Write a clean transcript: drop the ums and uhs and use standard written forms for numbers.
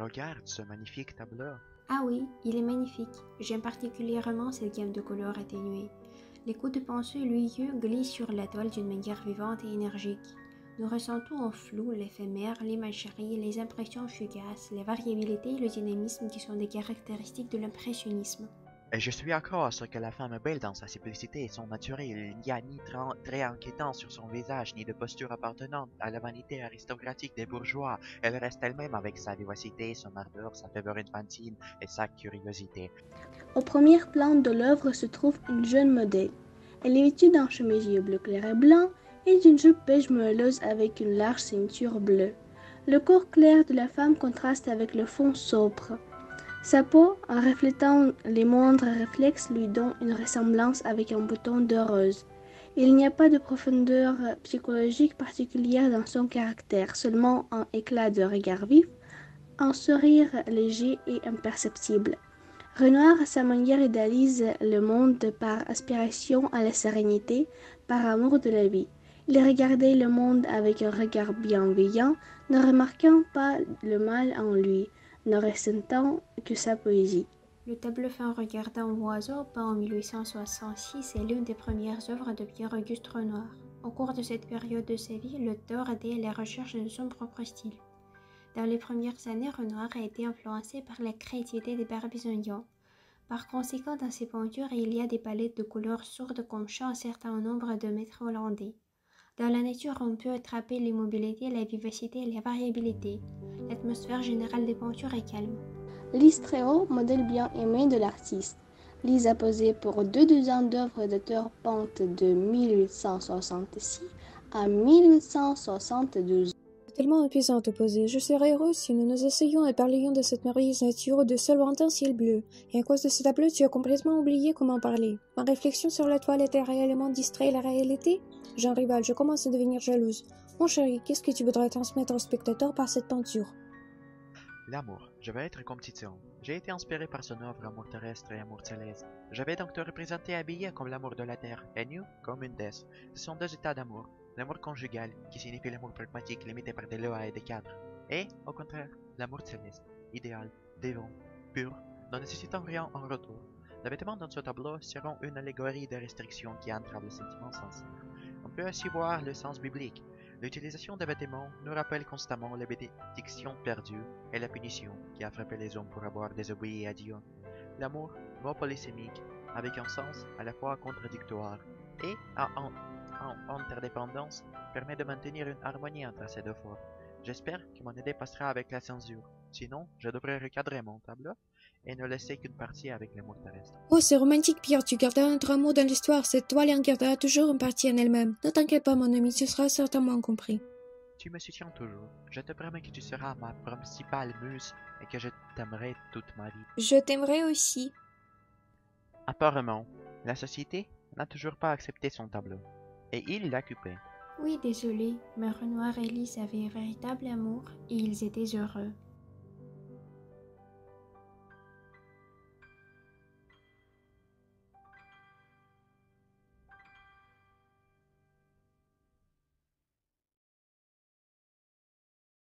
Regarde ce magnifique tableau. Ah oui, il est magnifique. J'aime particulièrement cette gamme de couleurs atténuées. Les coups de pinceau lumineux glissent sur la toile d'une manière vivante et énergique. Nous ressentons en flou l'éphémère, l'imagerie, les impressions fugaces, la variabilité et le dynamisme qui sont des caractéristiques de l'impressionnisme. Et je suis d'accord sur que la femme est belle dans sa simplicité et son naturel. Il n'y a ni trait inquiétant sur son visage, ni de posture appartenant à la vanité aristocratique des bourgeois. Elle reste elle-même avec sa vivacité, son ardeur, sa ferveur infantile et sa curiosité. Au premier plan de l'œuvre se trouve une jeune modèle. Elle est vêtue d'un chemisier bleu clair et blanc et d'une jupe beige moelleuse avec une large ceinture bleue. Le corps clair de la femme contraste avec le fond sobre. Sa peau, en reflétant les moindres réflexes, lui donne une ressemblance avec un bouton de rose. Il n'y a pas de profondeur psychologique particulière dans son caractère, seulement un éclat de regard vif, un sourire léger et imperceptible. Renoir, à sa manière, idéalise le monde par aspiration à la sérénité, par amour de la vie. Il regardait le monde avec un regard bienveillant, ne remarquant pas le mal en lui, ne ressentant que sa poésie. Le tableau fait en regardant oiseau, peint en 1866, est l'une des premières œuvres de Pierre-Auguste Renoir. Au cours de cette période de sa vie, l'auteur a été à la recherche de son propre style. Dans les premières années, Renoir a été influencé par la créativité des Barbizondiens. Par conséquent, dans ses peintures, il y a des palettes de couleurs sourdes comme chat un certain nombre de maîtres hollandais. Dans la nature, on peut attraper l'immobilité, la vivacité et la variabilité. L'atmosphère générale des peintures est calme. Lise Tréhaut, modèle bien aimé de l'artiste. Lise a posé pour 2 d'œuvres d'auteur peintes de 1866 à 1872. Tellement épuisant de poser. Je serais heureuse si nous nous essayions et parlions de cette merveilleuse nature de ce lointain ciel bleu. Et à cause de ce tableau, tu as complètement oublié comment parler. Ma réflexion sur la toile était réellement distrait la réalité? Jean Rival, je commence à devenir jalouse. Mon chéri, qu'est-ce que tu voudrais transmettre aux spectateurs par cette peinture? L'amour. Je vais être comme Titien. J'ai été inspiré par son œuvre Amour terrestre et Amour céleste. Je vais donc te représenter habillé comme l'amour de la terre, et nu comme une déesse. Ce sont deux états d'amour. L'amour conjugal, qui signifie l'amour pragmatique limité par des lois et des cadres. Et, au contraire, l'amour céleste, idéal, dévot, pur, ne nécessitant rien en retour. Les vêtements dans ce tableau seront une allégorie des restrictions qui entravent le sentiment sincère. On peut aussi voir le sens biblique. L'utilisation des vêtements nous rappelle constamment les bénédictions perdues et la punition qui a frappé les hommes pour avoir désobéi à Dieu. L'amour, mot polysémique, avec un sens à la fois contradictoire et en interdépendance, permet de maintenir une harmonie entre ces deux formes. J'espère que mon idée passera avec la censure. Sinon, je devrais recadrer mon tableau et ne laisser qu'une partie avec l'amour terrestre. Oh, c'est romantique, Pierre, tu garderas notre amour dans l'histoire. Cette toile en gardera toujours une partie en elle-même. Ne t'inquiète pas, mon ami, tu seras certainement compris. Tu me soutiens toujours. Je te promets que tu seras ma principale muse et que je t'aimerai toute ma vie. Je t'aimerai aussi. Apparemment, la société n'a toujours pas accepté son tableau, et il l'a coupé. Oui, désolé, mais Renoir et Lise avaient un véritable amour et ils étaient heureux.